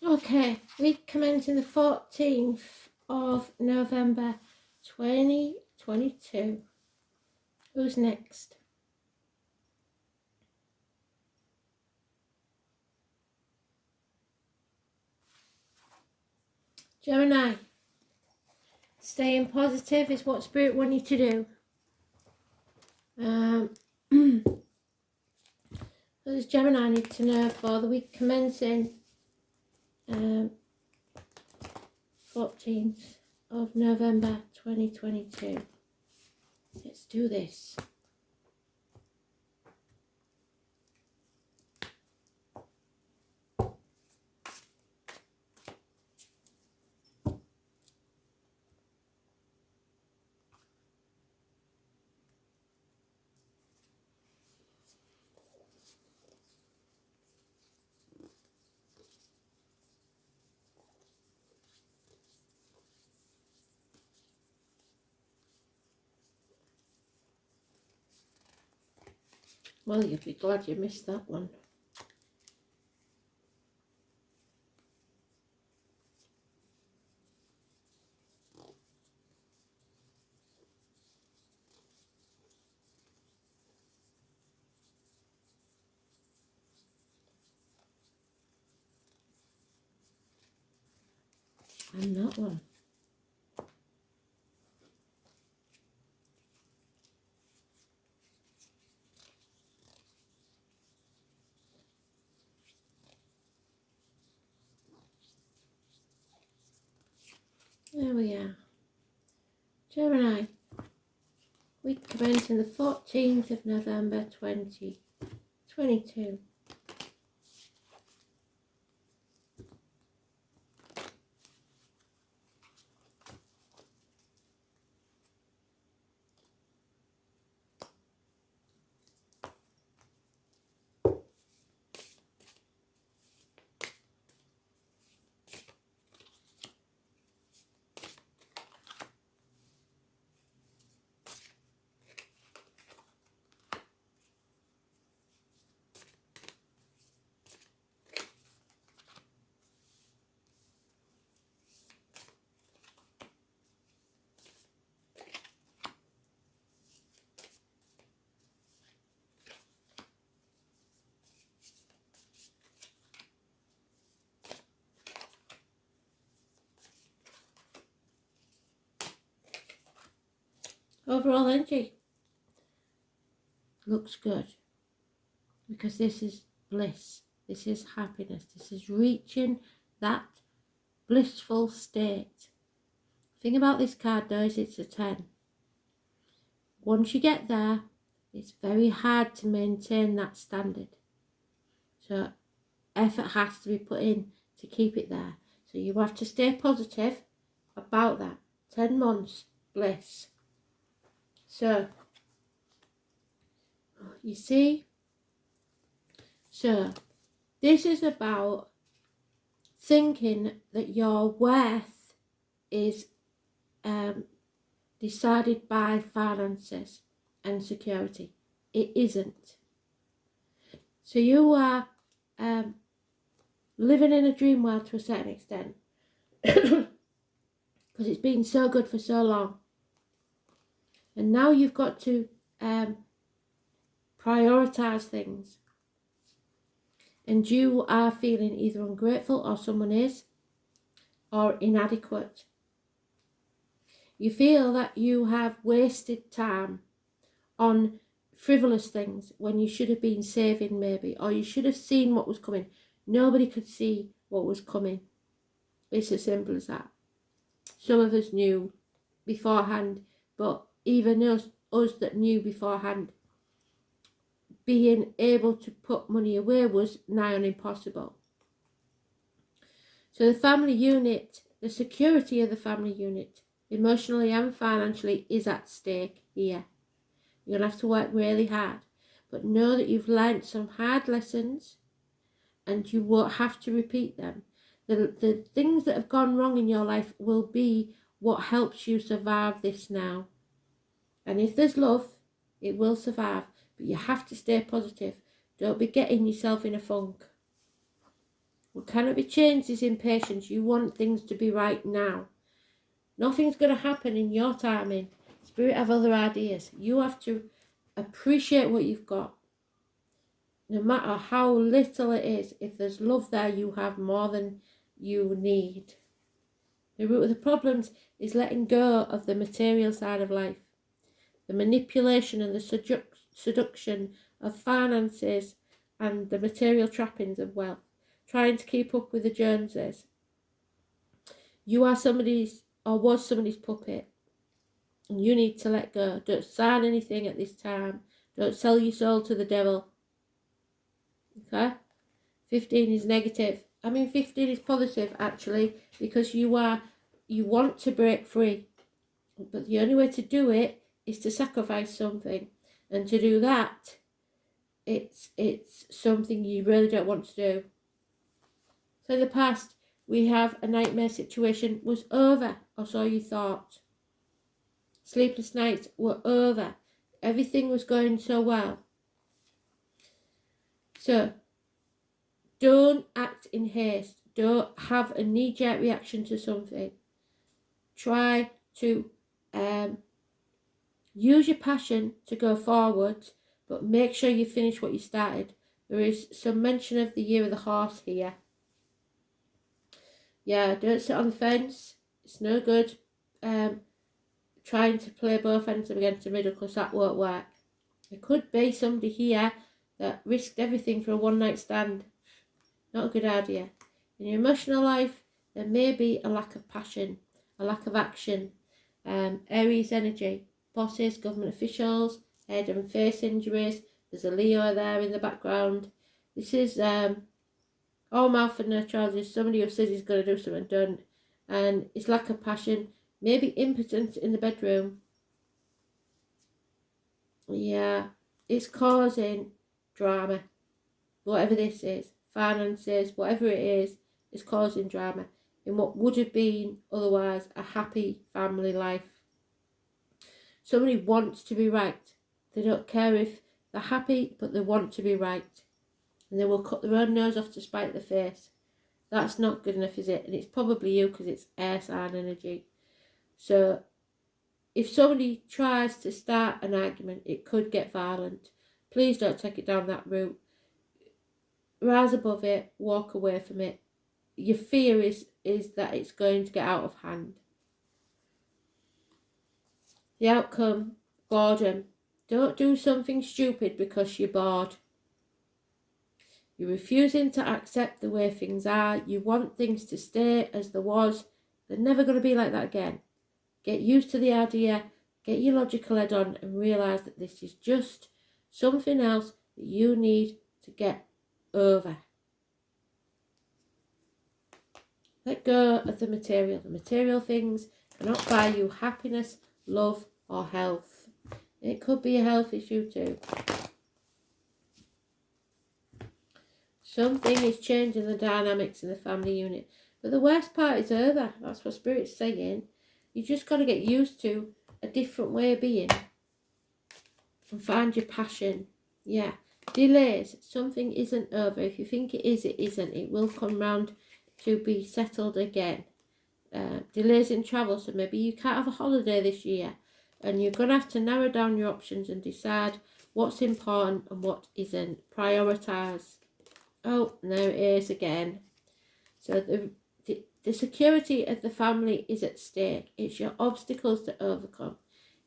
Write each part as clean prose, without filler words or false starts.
Okay, week commencing the 14th of November 2022. Who's next? Gemini. Staying positive is what Spirit want you to do. What does Gemini need to know for the week commencing 14th of November 2022? Let's do this. Well, you'll be glad you missed that one. And that one. There we are. Gemini. Week commencing the 14th of November 2022. Overall energy looks good because this is bliss, this is happiness, this is reaching that blissful state. The thing about this card though is it's a 10. Once you get there, it's very hard to maintain that standard. So effort has to be put in to keep it there. So you have to stay positive about that. 10 months bliss. So, you see, so this is about thinking that your worth is decided by finances and security. It isn't. So you are living in a dream world to a certain extent because it's been so good for so long. And now you've got to prioritize things. And you are feeling either ungrateful, or someone is, or inadequate. You feel that you have wasted time on frivolous things when you should have been saving maybe, or you should have seen what was coming. Nobody could see what was coming. It's as simple as that. Some of us knew beforehand, but even us that knew beforehand, being able to put money away was nigh on impossible. So the family unit, the security of the family unit, emotionally and financially, is at stake here. You're going to have to work really hard, but know that you've learnt some hard lessons and you won't have to repeat them. The things that have gone wrong in your life will be what helps you survive this now. And if there's love, it will survive. But you have to stay positive. Don't be getting yourself in a funk. What cannot be changed is impatience. You want things to be right now. Nothing's going to happen in your timing. Spirit have other ideas. You have to appreciate what you've got. No matter how little it is, if there's love there, you have more than you need. The root of the problems is letting go of the material side of life. The manipulation and the seduction of finances and the material trappings of wealth. Trying to keep up with the Joneses. You are somebody's, or was somebody's puppet. And you need to let go. Don't sign anything at this time. Don't sell your soul to the devil. Okay? 15 is negative. 15 is positive, actually, because you want to break free. But the only way to do it is to sacrifice something. And to do that, it's something you really don't want to do. So in the past, we have a nightmare situation was over, or so you thought. Sleepless nights were over. Everything was going so well. So, don't act in haste. Don't have a knee-jerk reaction to something. Try to use your passion to go forward, but make sure you finish what you started. There is some mention of the year of the horse here. Yeah, don't sit on the fence. It's no good trying to play both ends against the middle, because that won't work. There could be somebody here that risked everything for a one-night stand. Not a good idea. In your emotional life, there may be a lack of passion, a lack of action. Aries energy, bosses, government officials, head and face injuries. There's a Leo there in the background. This is all mouth and no charges. Somebody who says he's going to do something done, and it's lack of passion. Maybe impotence in the bedroom. Yeah, it's causing drama. Whatever this is, finances, whatever it is causing drama in what would have been otherwise a happy family life. Somebody wants to be right. They don't care if they're happy, but they want to be right. And they will cut their own nose off to spite their face. That's not good enough, is it? And it's probably you, because it's air sign energy. So if somebody tries to start an argument, it could get violent. Please don't take it down that route. Rise above it, walk away from it. Your fear is that it's going to get out of hand. The outcome, boredom. Don't do something stupid because you're bored. You're refusing to accept the way things are. You want things to stay as there was. They're never going to be like that again. Get used to the idea, get your logical head on, and realise that this is just something else that you need to get over. Let go of the material. The material things cannot buy you happiness, love, or health. It could be a health issue too. Something is changing the dynamics in the family unit. But the worst part is over. That's what Spirit's saying. You just got to get used to a different way of being. And find your passion. Yeah. Delays. Something isn't over. If you think it is, it isn't. It will come round to be settled again. Delays in travel. So maybe you can't have a holiday this year. And you're going to have to narrow down your options and decide what's important and what isn't. Prioritise. Oh, there it is again. So the security of the family is at stake. It's your obstacles to overcome.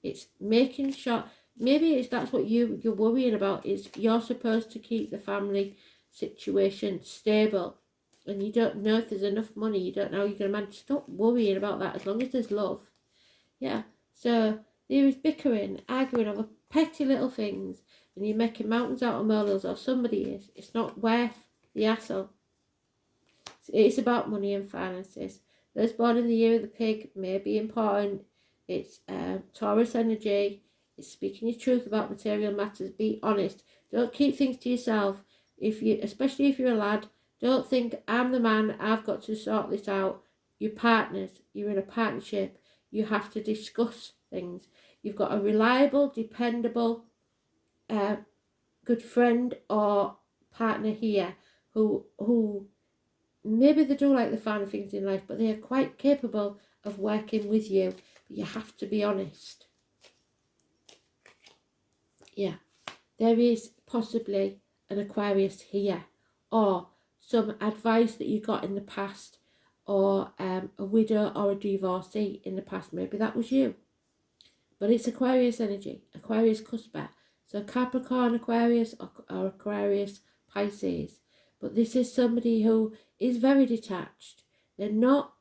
It's making sure, maybe that's what you're worrying about, is you're supposed to keep the family situation stable. And you don't know if there's enough money. You don't know how you're going to manage. Stop worrying about that as long as there's love. Yeah. So there is bickering, arguing over petty little things. And you're making mountains out of molehills, or somebody is. It's not worth the hassle. It's about money and finances. Those born in the year of the pig may be important. It's Taurus energy. It's speaking your truth about material matters. Be honest. Don't keep things to yourself. Especially if you're a lad, don't think I'm the man. I've got to sort this out. You're partners. You're in a partnership. You have to discuss things. You've got a reliable, dependable, good friend or partner here who maybe they do like the finer things in life, but they are quite capable of working with you. But you have to be honest. Yeah, there is possibly an Aquarius here, or some advice that you got in the past, or a widow or a divorcee in the past. Maybe that was you. But it's Aquarius energy, Aquarius cusper. So Capricorn Aquarius or Aquarius Pisces. But this is somebody who is very detached. They're not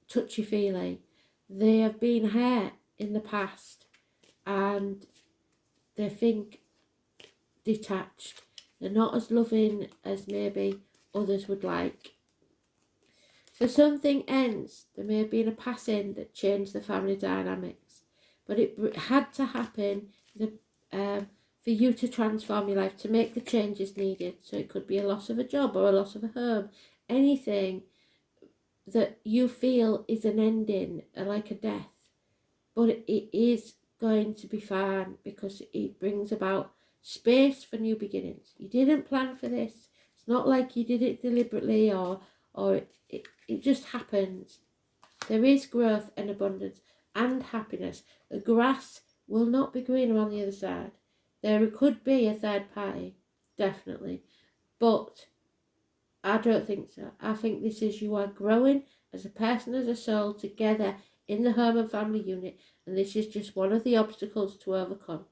touchy-feely. They have been hurt in the past and they think detached. They're not as loving as maybe others would like. So something ends. There may have been a passing that changed the family dynamics, but it had to happen for you to transform your life, to make the changes needed. So it could be a loss of a job or a loss of a home, anything that you feel is an ending, like a death. But it is going to be fine because it brings about space for new beginnings. You didn't plan for this. It's not like you did it deliberately or it just happens. There is growth and abundance and happiness. The grass will not be greener on the other side. There could be a third party, definitely, but I don't think so. I think this is you are growing as a person, as a soul, together in the home and family unit, and this is just one of the obstacles to overcome.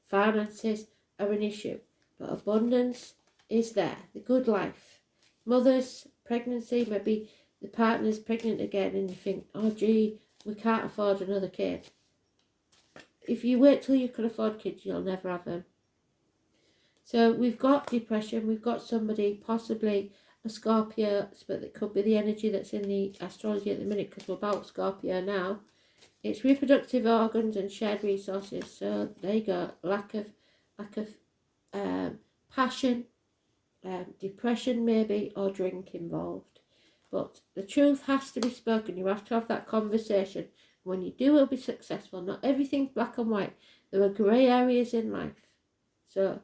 Finances are an issue, but abundance is there. The good life. Mothers, pregnancy, maybe the partner's pregnant again and you think, oh gee, we can't afford another kid. If you wait till you can afford kids, you'll never have them. So we've got depression, we've got somebody, possibly a Scorpio, but it could be the energy that's in the astrology at the minute because we're about Scorpio now. It's reproductive organs and shared resources. So there you go, lack of passion, depression maybe, or drink involved. But the truth has to be spoken. You have to have that conversation. When you do, it'll be successful. Not everything's black and white. There are grey areas in life. So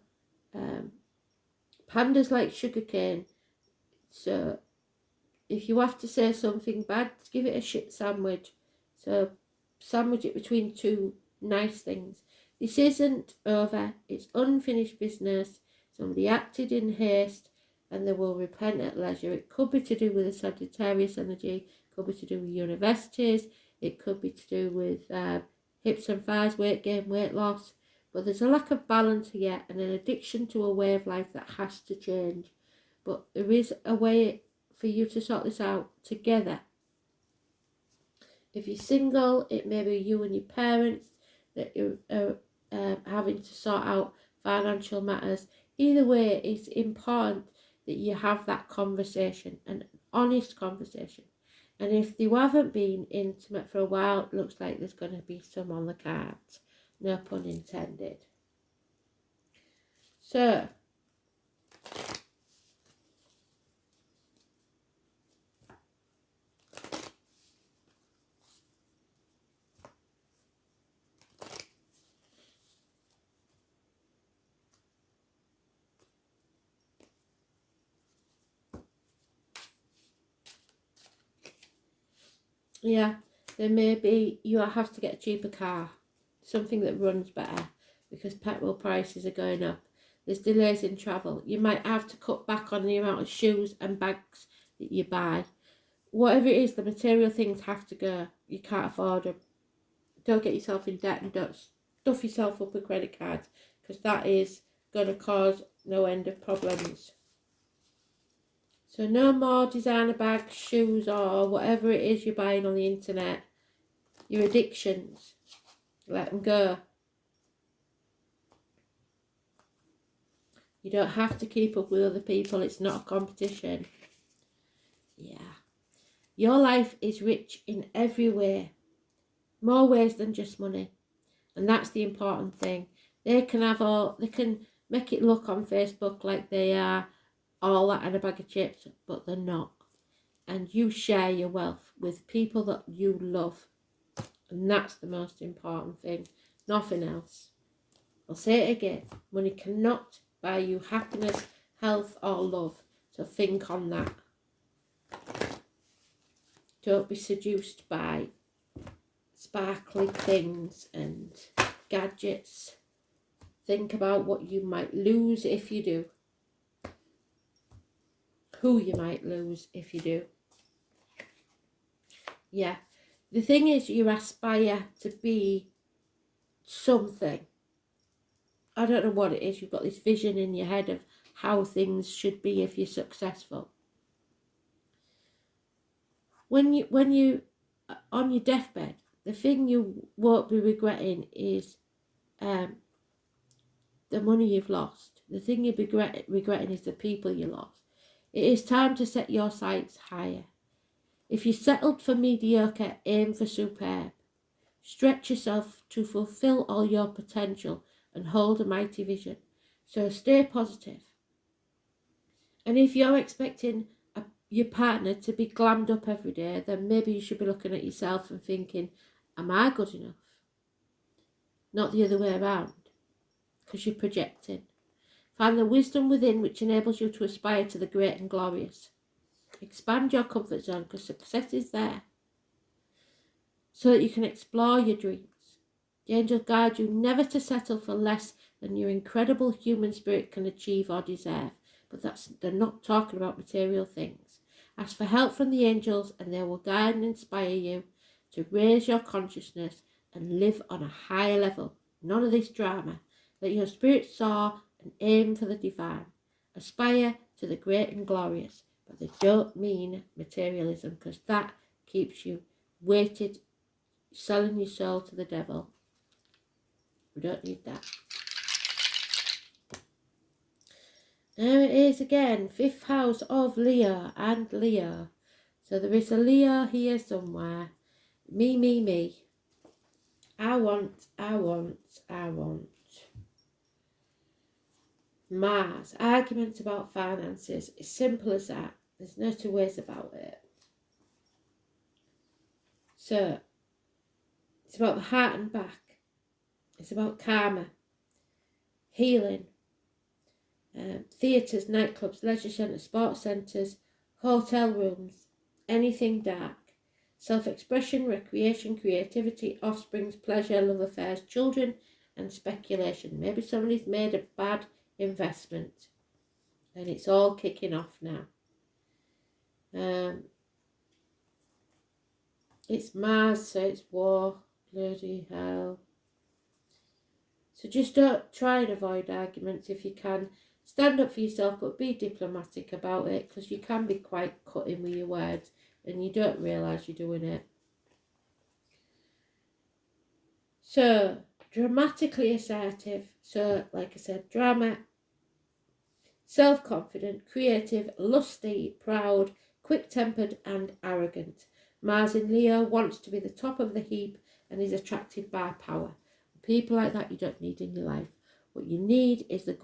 pandas like sugarcane. So if you have to say something bad, give it a shit sandwich. So sandwich it between two nice things. This isn't over. It's unfinished business. Somebody acted in haste and they will repent at leisure. It could be to do with a Sagittarius energy. It could be to do with universities. It could be to do with hips and thighs, weight gain, weight loss. But there's a lack of balance here and an addiction to a way of life that has to change. But there is a way for you to sort this out together. If you're single, it may be you and your parents that you're having to sort out financial matters. Either way, it's important that you have that conversation, an honest conversation. And if you haven't been intimate for a while, it looks like there's going to be some on the cards. No pun intended. So, yeah, there may be, you have to get a cheaper car, something that runs better, because petrol prices are going up. There's delays in travel. You might have to cut back on the amount of shoes and bags that you buy. Whatever it is, the material things have to go. You can't afford them. Don't get yourself in debt and don't stuff yourself up with credit cards, because that is going to cause no end of problems. So no more designer bags, shoes, or whatever it is you're buying on the internet. Your addictions, let them go. You don't have to keep up with other people. It's not a competition. Yeah. Your life is rich in every way. More ways than just money. And that's the important thing. They can make it look on Facebook like they are all that and a bag of chips, but they're not. And you share your wealth with people that you love. And that's the most important thing. Nothing else. I'll say it again. Money cannot buy you happiness, health, or love. So think on that. Don't be seduced by sparkly things and gadgets. Think about what you might lose if you do. Who you might lose if you do. Yeah. The thing is, you aspire to be something. I don't know what it is. You've got this vision in your head of how things should be if you're successful. When you on your deathbed, the thing you won't be regretting is the money you've lost. The thing you'll be regretting is the people you lost. It is time to set your sights higher. If you settled for mediocre, aim for superb. Stretch yourself to fulfill all your potential and hold a mighty vision. So stay positive. And if you're expecting your partner to be glammed up every day, then maybe you should be looking at yourself and thinking, am I good enough? Not the other way around, because you're projecting. Find the wisdom within which enables you to aspire to the great and glorious. Expand your comfort zone, because success is there, so that you can explore your dreams. The angels guide you never to settle for less than your incredible human spirit can achieve or deserve. But they're not talking about material things. Ask for help from the angels and they will guide and inspire you to raise your consciousness and live on a higher level. None of this drama. Let your spirit soar and aim for the divine. Aspire to the great and glorious. But they don't mean materialism, because that keeps you weighted, selling your soul to the devil. We don't need that. There it is again, 5th house of Leo and Leo. So there is a Leo here somewhere. Me. I want. Mars. Arguments about finances. It's simple as that. There's no two ways about it. So, it's about the heart and back. It's about karma. Healing. Theatres, nightclubs, leisure centres, sports centres, hotel rooms, anything dark. Self-expression, recreation, creativity, offsprings, pleasure, love affairs, children and speculation. Maybe somebody's made a bad investment and it's all kicking off now. It's Mars, so it's war. Bloody hell. So just don't try and avoid arguments if you can. Stand up for yourself, but be diplomatic about it, because you can be quite cutting with your words and you don't realise you're doing it. So, dramatically assertive. So, like I said, drama, self-confident, creative, lusty, proud, quick-tempered and arrogant. Mars in Leo wants to be the top of the heap and is attracted by power. People like that you don't need in your life. What you need is the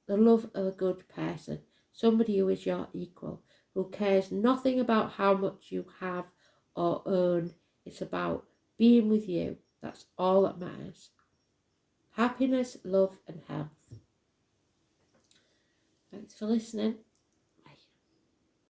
love of a good person, somebody who is your equal, who cares nothing about how much you have or earn. It's about being with you. That's all that matters. Happiness, love and health. Thanks for listening.